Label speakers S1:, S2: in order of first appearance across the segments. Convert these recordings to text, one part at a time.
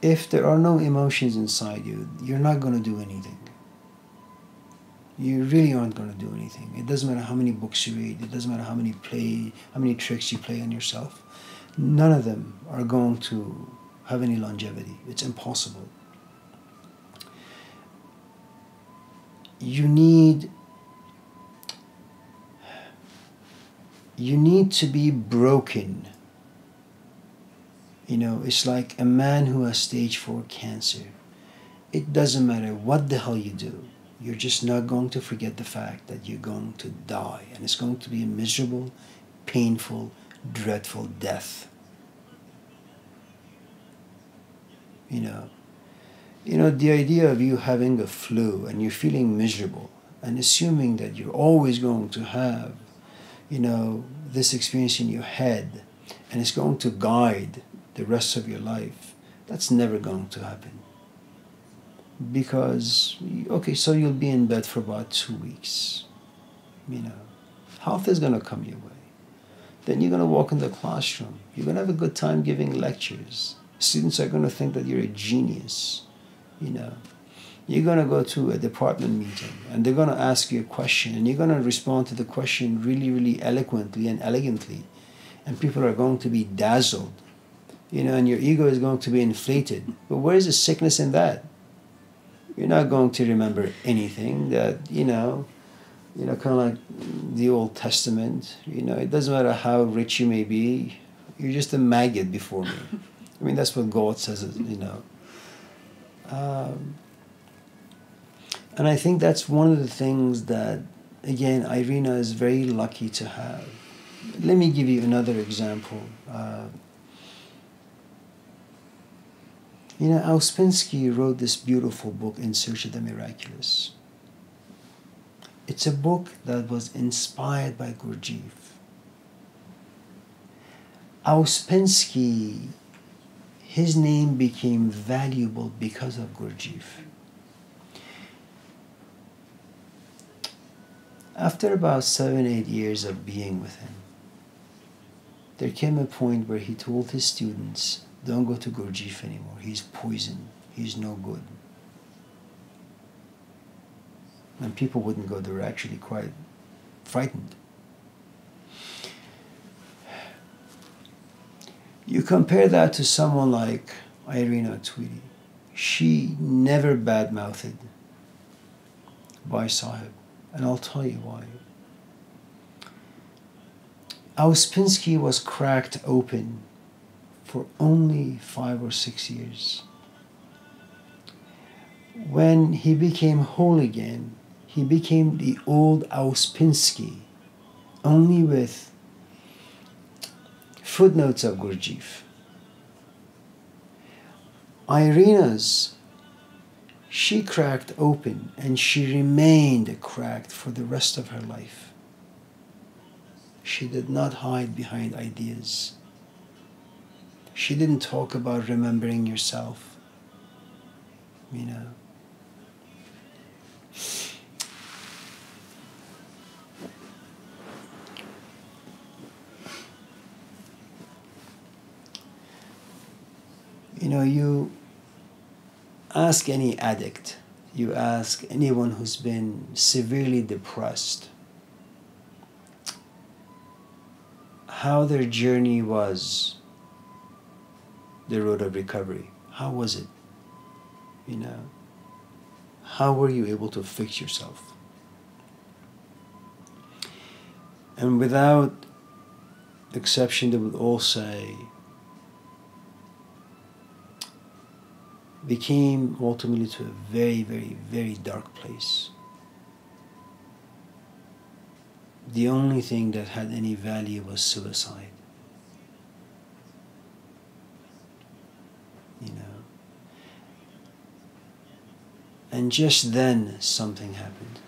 S1: if there are no emotions inside you, you're not going to do anything. You really aren't going to do anything. It doesn't matter how many books you read. It doesn't matter how many tricks you play on yourself. None of them are going to have any longevity. It's impossible. You need to be broken. You know, it's like a man who has stage 4 cancer. It doesn't matter what the hell you do. You're just not going to forget the fact that you're going to die. And it's going to be a miserable, painful, dreadful death. You know, the idea of you having a flu and you're feeling miserable and assuming that you're always going to have, this experience in your head and it's going to guide the rest of your life, that's never going to happen. Because, okay, so you'll be in bed for about 2 weeks. Health is going to come your way. Then you're going to walk in the classroom. You're going to have a good time giving lectures. Students are going to think that you're a genius. You're going to go to a department meeting and they're going to ask you a question and you're going to respond to the question really, really eloquently and elegantly. And people are going to be dazzled. And your ego is going to be inflated. But where is the sickness in that? You're not going to remember anything that, kind of like the Old Testament. It doesn't matter how rich you may be. You're just a maggot before me. I mean, that's what God says, and I think that's one of the things that, again, Irina is very lucky to have. Let me give you another example. Ouspensky wrote this beautiful book, In Search of the Miraculous. It's a book that was inspired by Gurdjieff. Ouspensky, his name became valuable because of Gurdjieff. After about 7-8 years of being with him, there came a point where he told his students, don't go to Gurdjieff anymore. He's poison. He's no good. And people wouldn't go. They were actually quite frightened. You compare that to someone like Irina Tweedie. She never badmouthed Bhai Sahib. And I'll tell you why. Ouspensky was cracked open for only 5 or 6 years. When he became whole again, he became the old Ouspensky, only with footnotes of Gurdjieff. Irina's, she cracked open and she remained cracked for the rest of her life. She did not hide behind ideas. She didn't talk about remembering yourself. You ask any addict, you ask anyone who's been severely depressed how their journey was, the road of recovery. How was it? How were you able to fix yourself? And without exception, they would all say, became ultimately to a very, very, very dark place. The only thing that had any value was suicide. And just then something happened.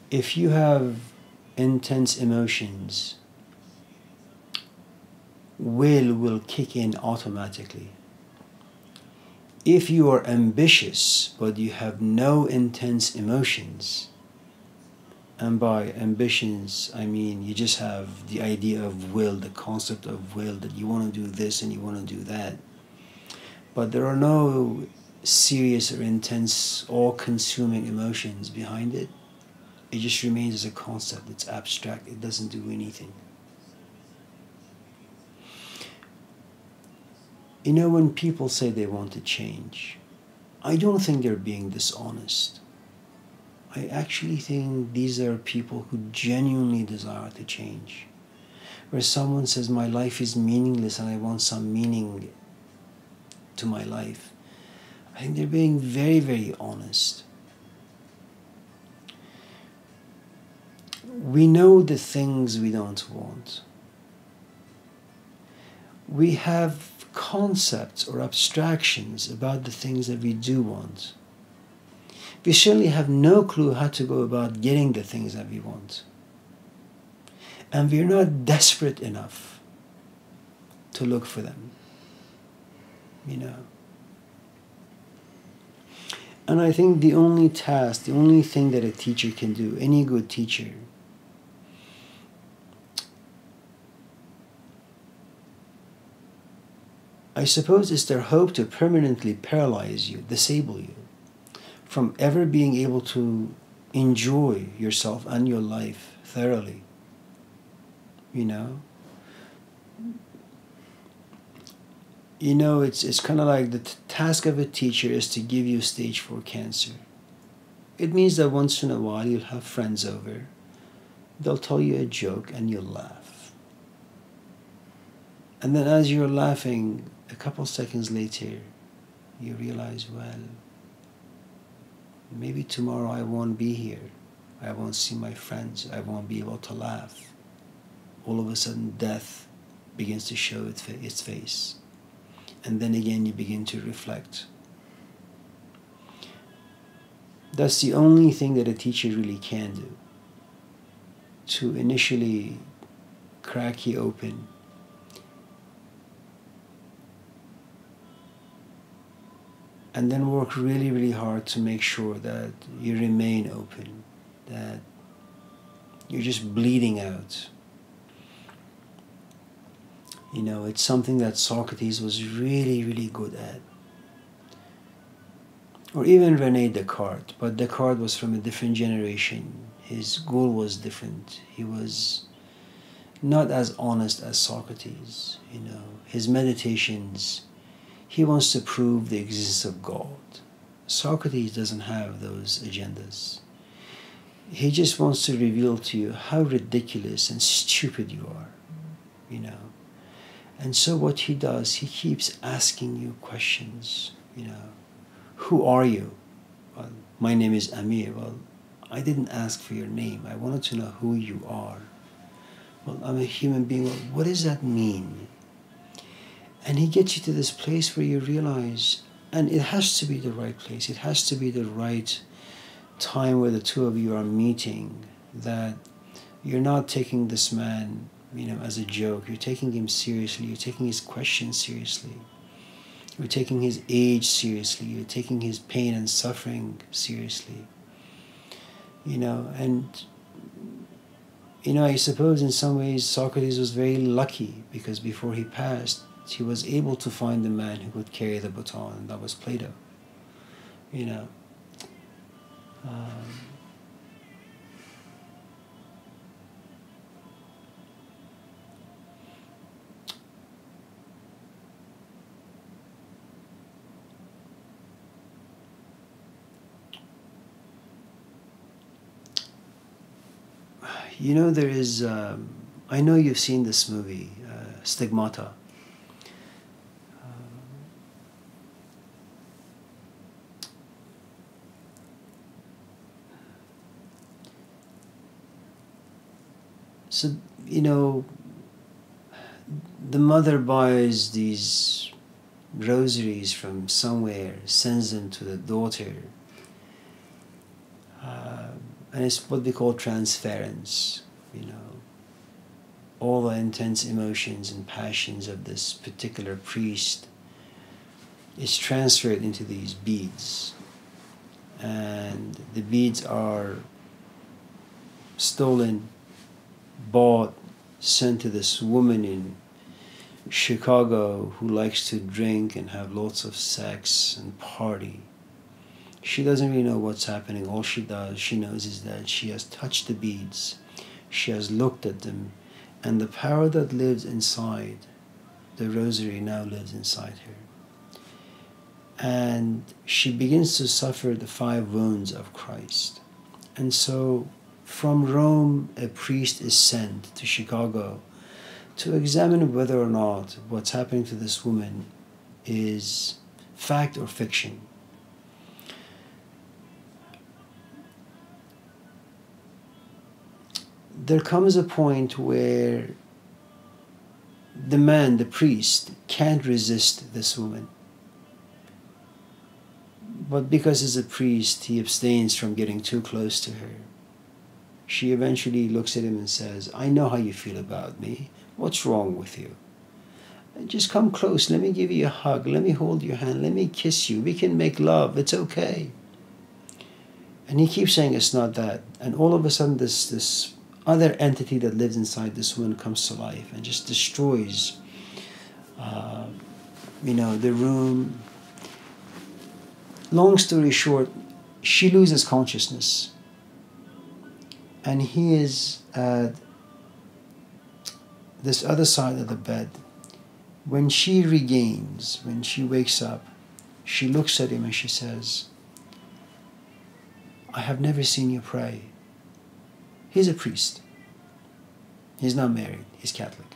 S1: If you have intense emotions, will kick in automatically. If you are ambitious but you have no intense emotions, And by ambitions, I mean you just have the idea of will, the concept of will, that you want to do this and you want to do that. But there are no serious or intense, all-consuming emotions behind it. It just remains as a concept. It's abstract. It doesn't do anything. You know, when people say they want to change, I don't think they're being dishonest. I actually think these are people who genuinely desire to change. Where someone says, my life is meaningless and I want some meaning to my life, I think they're being very, very honest. We know the things we don't want. We have concepts or abstractions about the things that we do want. We certainly have no clue how to go about getting the things that we want. And we're not desperate enough to look for them. You know. And I think the only task, the only thing that a teacher can do, any good teacher, I suppose it's their hope to permanently paralyze you, disable you, from ever being able to enjoy yourself and your life thoroughly. You know? You know, it's kind of like the task of a teacher is to give you stage 4 cancer. It means that once in a while you'll have friends over, they'll tell you a joke and you'll laugh. And then as you're laughing, a couple seconds later, you realize, well, maybe tomorrow I won't be here. I won't see my friends. I won't be able to laugh. All of a sudden, death begins to show its face. And then again, you begin to reflect. That's the only thing that a teacher really can do. To initially crack you open, and then work really, really hard to make sure that you remain open, that you're just bleeding out. You know, it's something that Socrates was really, really good at. Or even René Descartes, but Descartes was from a different generation. His goal was different. He was not as honest as Socrates, you know. His meditations, he wants to prove the existence of God. Socrates doesn't have those agendas. He just wants to reveal to you how ridiculous and stupid you are, you know. And so what he does, he keeps asking you questions, you know. Who are you? Well, my name is Amir. Well, I didn't ask for your name. I wanted to know who you are. Well, I'm a human being. Well, what does that mean? And he gets you to this place where you realize, and it has to be the right place. It has to be the right time where the two of you are meeting, that you're not taking this man, you know, as a joke. You're taking him seriously. You're taking his questions seriously. You're taking his age seriously. You're taking his pain and suffering seriously. You know, and, you know, I suppose in some ways Socrates was very lucky, because before he passed, he was able to find the man who could carry the baton, and that was Plato. You know. You know, there is, I know you've seen this movie, Stigmata. So, you know, the mother buys these rosaries from somewhere, sends them to the daughter. And it's what we call transference, you know. All the intense emotions and passions of this particular priest is transferred into these beads. And the beads are stolen, bought, sent to this woman in Chicago who likes to drink and have lots of sex and party. She doesn't really know what's happening. All she knows is that she has touched the beads, she has looked at them, and the power that lives inside the rosary now lives inside her. And she begins to suffer the 5 wounds of Christ. And so from Rome, a priest is sent to Chicago to examine whether or not what's happening to this woman is fact or fiction. There comes a point where the man, the priest, can't resist this woman. But because he's a priest, he abstains from getting too close to her. She eventually looks at him and says, I know how you feel about me. What's wrong with you? Just come close. Let me give you a hug. Let me hold your hand. Let me kiss you. We can make love. It's okay. And he keeps saying it's not that. And all of a sudden this other entity that lives inside this woman comes to life and just destroys the room. Long story short, she loses consciousness. And he is at this other side of the bed. When she wakes up, she looks at him and she says, I have never seen you pray. He's a priest. He's not married. He's Catholic.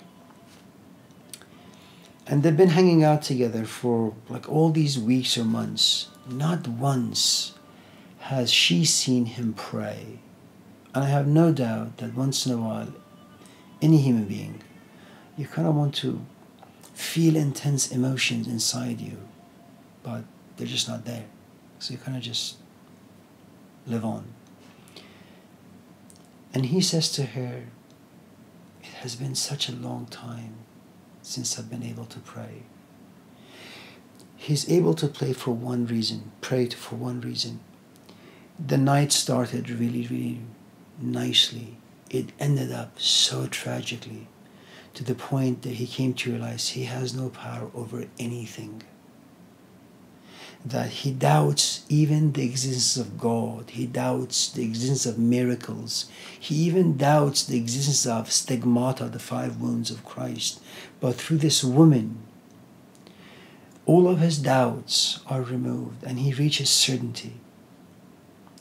S1: And they've been hanging out together for like all these weeks or months. Not once has she seen him pray. And I have no doubt that once in a while, any human being, you kind of want to feel intense emotions inside you, but they're just not there. So you kind of just live on. And he says to her, it has been such a long time since I've been able to pray. He's able to pray for one reason. The night started really, really nicely. It ended up so tragically, to the point that he came to realize he has no power over anything. That he doubts even the existence of God. He doubts the existence of miracles. He even doubts the existence of stigmata, the 5 wounds of Christ. But through this woman, all of his doubts are removed and he reaches certainty.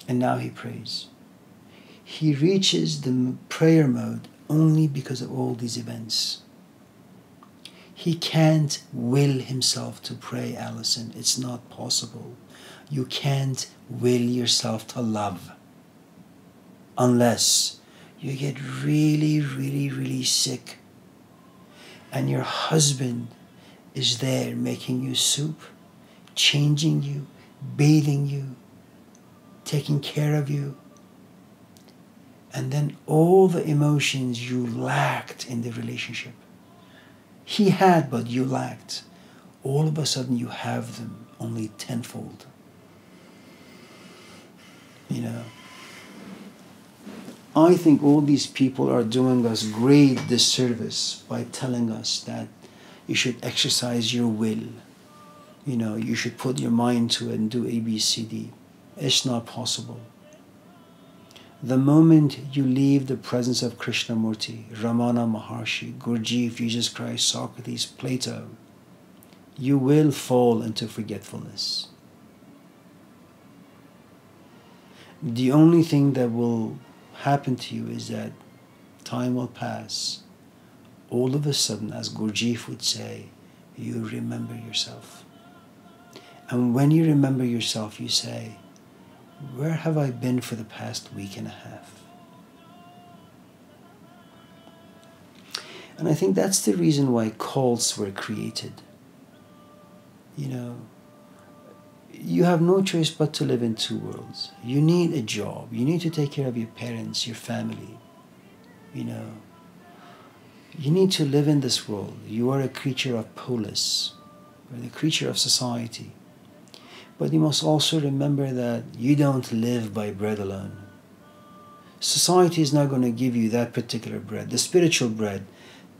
S1: And now he prays. He reaches the prayer mode only because of all these events. He can't will himself to pray, Alison. It's not possible. You can't will yourself to love unless you get really, really, really sick and your husband is there making you soup, changing you, bathing you, taking care of you. And then all the emotions you lacked in the relationship, he had, but you lacked. All of a sudden you have them, only tenfold. I think all these people are doing us great disservice by telling us that you should exercise your will. You should put your mind to it and do A, B, C, D. It's not possible. The moment you leave the presence of Krishnamurti, Ramana Maharshi, Gurdjieff, Jesus Christ, Socrates, Plato, you will fall into forgetfulness. The only thing that will happen to you is that time will pass. All of a sudden, as Gurdjieff would say, you remember yourself. And when you remember yourself, you say, where have I been for the past week and a half? And I think that's the reason why cults were created. You have no choice but to live in 2 worlds. You need a job. You need to take care of your parents, your family. You need to live in this world. You are a creature of polis. You're the creature of society. But you must also remember that you don't live by bread alone. Society is not going to give you that particular bread, the spiritual bread.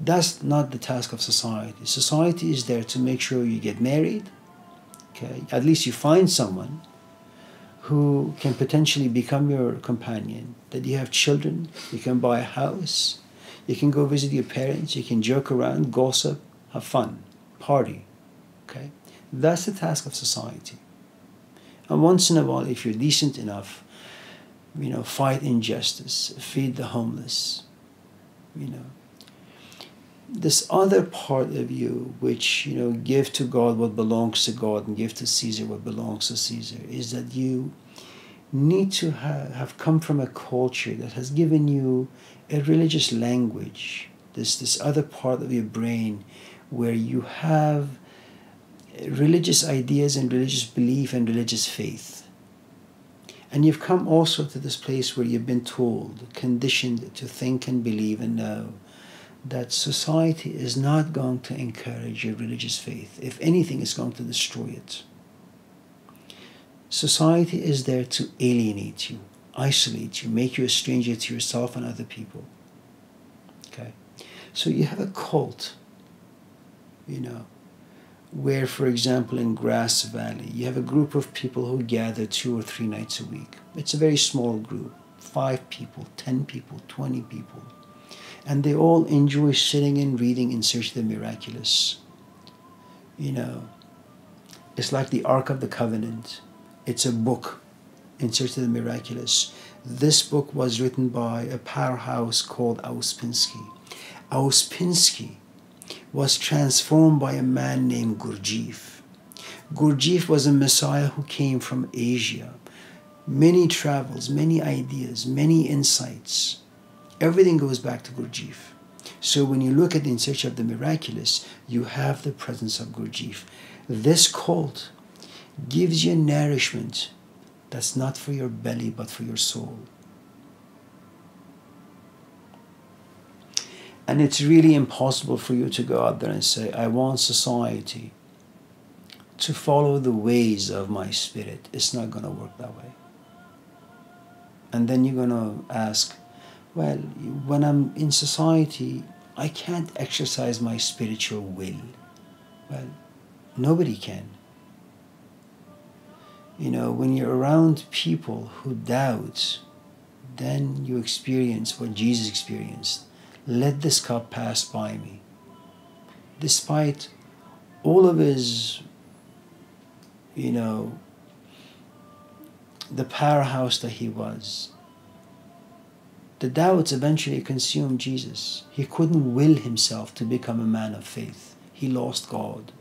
S1: That's not the task of society. Society is there to make sure you get married, okay? At least you find someone who can potentially become your companion, that you have children, you can buy a house, you can go visit your parents, you can joke around, gossip, have fun, party, okay? That's the task of society. And once in a while, if you're decent enough, fight injustice, feed the homeless, This other part of you, which, give to God what belongs to God and give to Caesar what belongs to Caesar, is that you need to have come from a culture that has given you a religious language, this other part of your brain where you have religious ideas and religious belief and religious faith. And you've come also to this place where you've been told, conditioned to think and believe and know that society is not going to encourage your religious faith. If anything, it's going to destroy it. Society is there to alienate you, isolate you, make you a stranger to yourself and other people. Okay? So you have a cult, where, for example, in Grass Valley, you have a group of people who gather 2 or 3 nights a week. It's a very small group, 5 people, 10 people, 20 people. And they all enjoy sitting and reading In Search of the Miraculous. It's like the Ark of the Covenant. It's a book, In Search of the Miraculous. This book was written by a powerhouse called Ouspensky. Ouspensky was transformed by a man named Gurdjieff. Gurdjieff was a messiah who came from Asia. Many travels, many ideas, many insights. Everything goes back to Gurdjieff. So when you look at In Search of the Miraculous, you have the presence of Gurdjieff. This cult gives you nourishment that's not for your belly but for your soul. And it's really impossible for you to go out there and say, I want society to follow the ways of my spirit. It's not going to work that way. And then you're going to ask, well, when I'm in society, I can't exercise my spiritual will. Well, nobody can. When you're around people who doubt, then you experience what Jesus experienced. Let this cup pass by me. Despite all of his, the powerhouse that he was, the doubts eventually consumed Jesus. He couldn't will himself to become a man of faith. He lost God.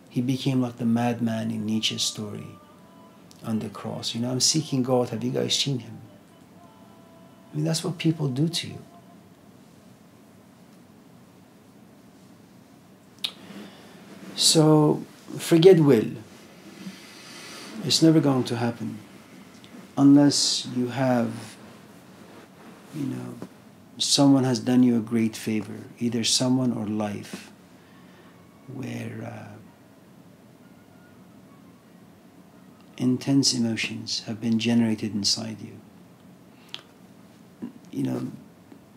S1: He became like the madman in Nietzsche's story on the cross. I'm seeking God. Have you guys seen him? That's what people do to you. So, forget will. It's never going to happen unless you have, someone has done you a great favor, either someone or life, where intense emotions have been generated inside you.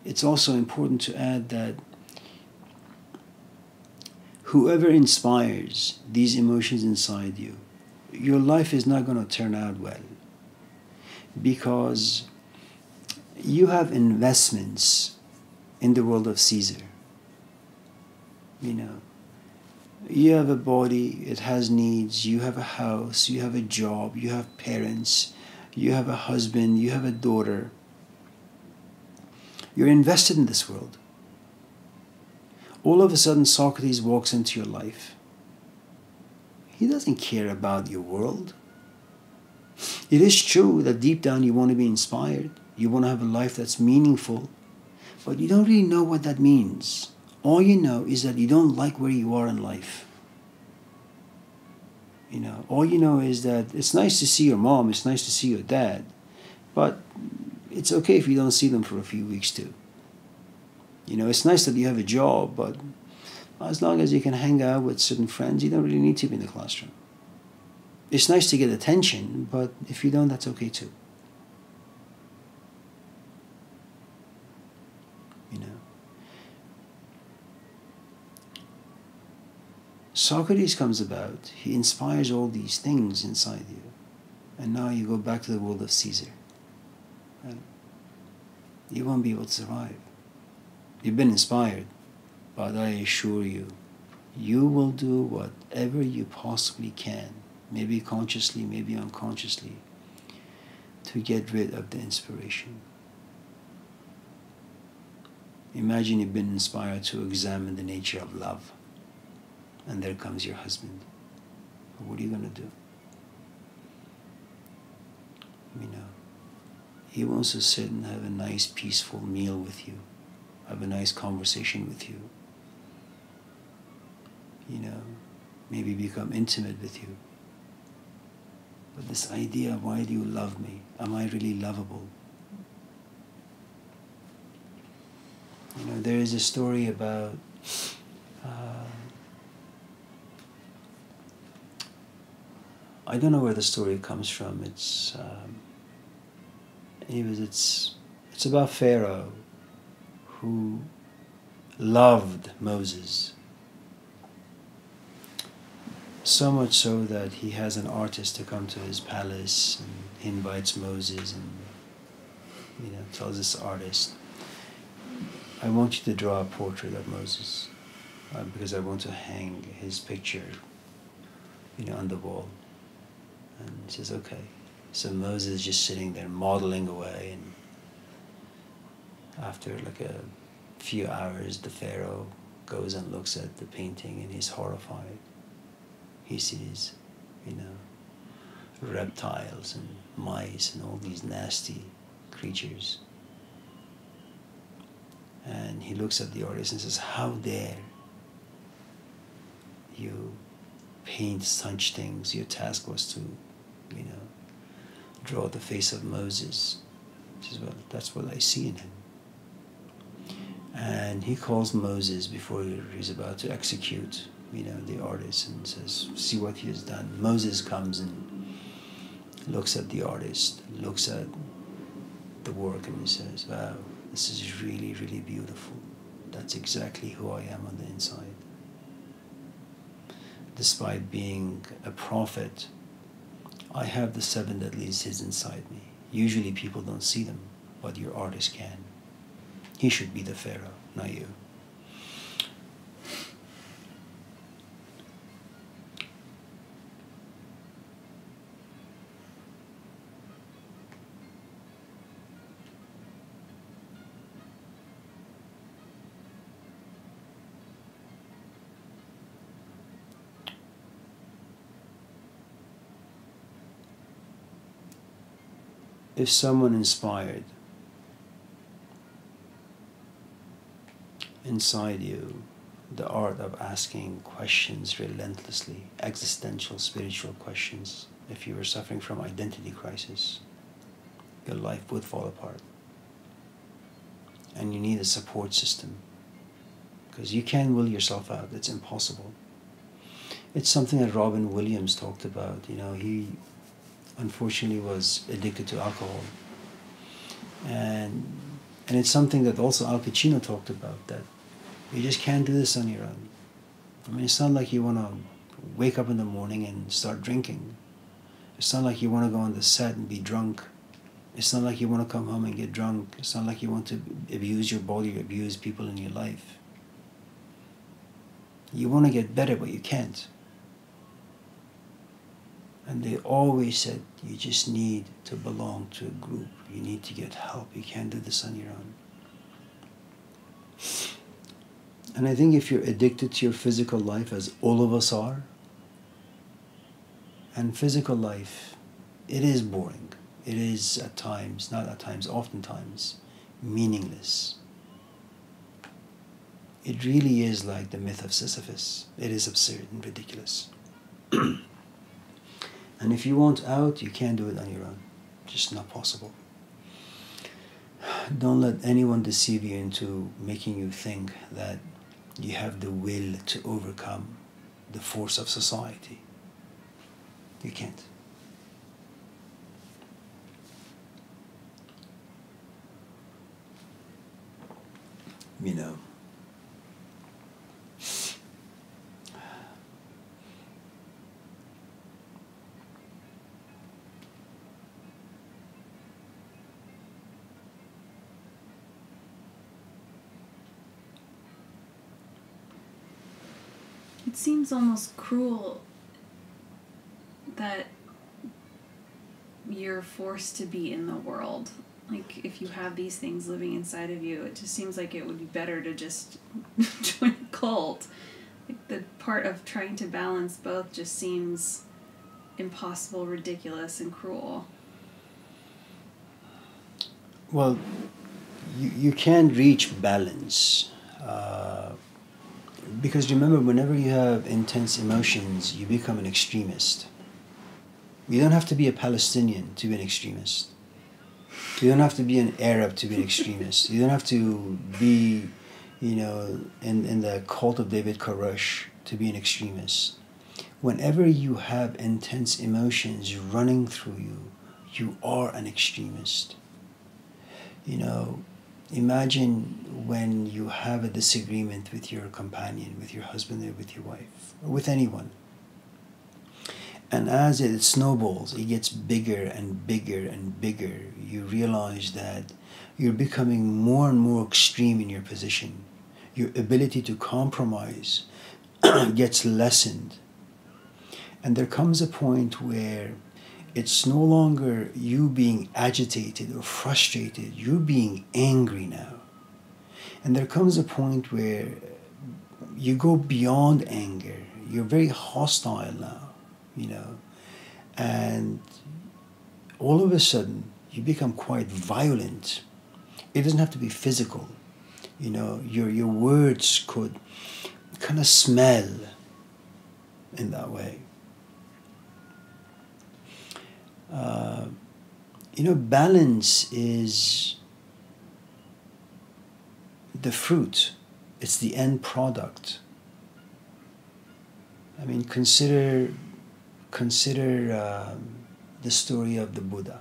S1: It's also important to add that whoever inspires these emotions inside you, your life is not going to turn out well, because you have investments in the world of Caesar. You have a body, it has needs, you have a house, you have a job, you have parents, you have a husband, you have a daughter. You're invested in this world. All of a sudden, Socrates walks into your life. He doesn't care about your world. It is true that deep down you want to be inspired. You want to have a life that's meaningful. But you don't really know what that means. All you know is that you don't like where you are in life. All you know is that it's nice to see your mom, it's nice to see your dad, but it's okay if you don't see them for a few weeks too. It's nice that you have a job, but as long as you can hang out with certain friends, you don't really need to be in the classroom. It's nice to get attention, but if you don't, that's okay too. Socrates comes about, he inspires all these things inside you. And now you go back to the world of Caesar. Right? You won't be able to survive. You've been inspired, but I assure you, you will do whatever you possibly can, maybe consciously, maybe unconsciously, to get rid of the inspiration. Imagine you've been inspired to examine the nature of love, and there comes your husband. What are you going to do? He wants to sit and have a nice, peaceful meal with you, have a nice conversation with you, maybe become intimate with you. But this idea, why do you love me? Am I really lovable? There is a story about I don't know where the story comes from. It's about Pharaoh who loved Moses so much so that he has an artist to come to his palace, and he invites Moses and tells this artist, I want you to draw a portrait of Moses because I want to hang his picture on the wall. And he says, okay. So Moses is just sitting there modeling away, and after like a few hours the Pharaoh goes and looks at the painting and he's horrified. He sees, reptiles and mice and all these nasty creatures. And he looks at the artist and says, how dare you paint such things? Your task was to, draw the face of Moses. He says, well, that's what I see in him. And he calls Moses before he's about to execute, the artist, and says, see what he has done. Moses comes and looks at the artist, looks at the work, and he says, wow, this is really, really beautiful. That's exactly who I am on the inside. Despite being a prophet, I have the 7 deadly sins inside me. Usually people don't see them, but your artist can. He should be the Pharaoh, not you. If someone inspired inside you the art of asking questions relentlessly, existential, spiritual questions, if you were suffering from identity crisis, your life would fall apart. And you need a support system, because you can't will yourself out. It's impossible. It's something that Robin Williams talked about. He unfortunately was addicted to alcohol. And it's something that also Al Pacino talked about, that you just can't do this on your own. It's not like you want to wake up in the morning and start drinking. It's not like you want to go on the set and be drunk. It's not like you want to come home and get drunk. It's not like you want to abuse your body or abuse people in your life. You want to get better, but you can't. And they always said, you just need to belong to a group. You need to get help. You can't do this on your own. And I think if you're addicted to your physical life, as all of us are, and physical life, it is boring. It is at times, not at times, oftentimes, meaningless. It really is like the myth of Sisyphus. It is absurd and ridiculous. And if you want out, you can't do it on your own. Just not possible. Don't let anyone deceive you into making you think that you have the will to overcome the force of society. You can't.
S2: It seems almost cruel that you're forced to be in the world. Like, if you have these things living inside of you, it just seems like it would be better to just join a cult. Like, the part of trying to balance both just seems impossible, ridiculous, and cruel.
S1: Well, you can't reach balance. Because remember, whenever you have intense emotions, you become an extremist. You don't have to be a Palestinian to be an extremist. You don't have to be an Arab to be an extremist. You don't have to be, in the cult of David Koresh to be an extremist. Whenever you have intense emotions running through you, you are an extremist. Imagine when you have a disagreement with your companion, with your husband or with your wife, or with anyone. And as it snowballs, it gets bigger and bigger and bigger. You realize that you're becoming more and more extreme in your position. Your ability to compromise gets lessened. And there comes a point where it's no longer you being agitated or frustrated. You're being angry now. And there comes a point where you go beyond anger. You're very hostile now. And all of a sudden you become quite violent. It doesn't have to be physical. Your words could kind of smell in that way. Balance is the fruit. It's the end product. I mean, consider the story of the Buddha.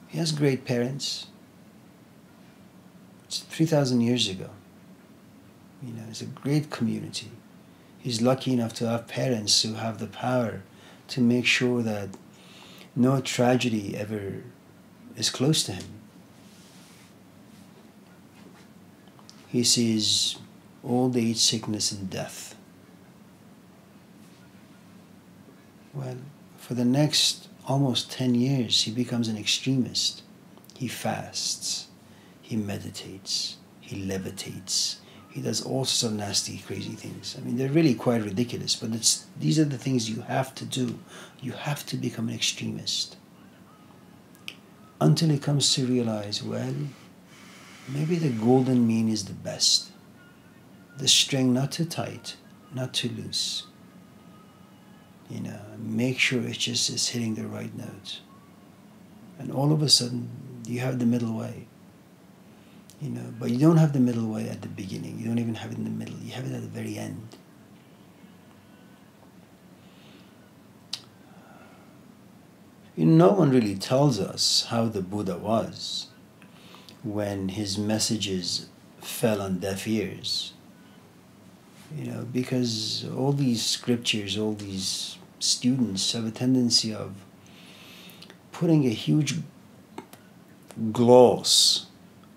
S1: He has great parents. It's 3,000 years ago. It's a great community. He's lucky enough to have parents who have the power to make sure that no tragedy ever is close to him. He sees old age, sickness, and death. Well, for the next almost 10 years, he becomes an extremist. He fasts, he meditates, he levitates, he does all sorts of nasty, crazy things. I mean, they're really quite ridiculous, but these are the things you have to do. You have to become an extremist. Until he comes to realize, well, maybe the golden mean is the best. The string not too tight, not too loose. Make sure it just is hitting the right note. And all of a sudden, you have the middle way. But you don't have the middle way at the beginning. You don't even have it in the middle. You have it at the very end. No one really tells us how the Buddha was when his messages fell on deaf ears. Because all these scriptures, all these students have a tendency of putting a huge gloss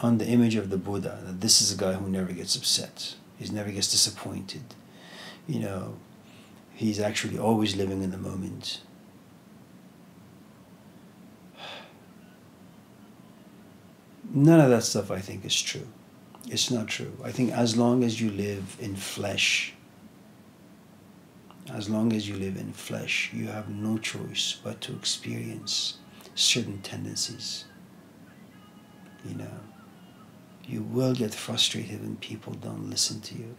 S1: on the image of the Buddha, that this is a guy who never gets upset. He never gets disappointed. He's actually always living in the moment. None of that stuff, I think, is true. It's not true. I think as long as you live in flesh, you have no choice but to experience certain tendencies. You will get frustrated when people don't listen to you.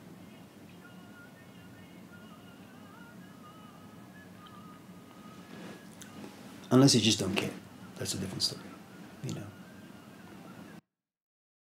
S1: Unless you just don't care. That's a different story,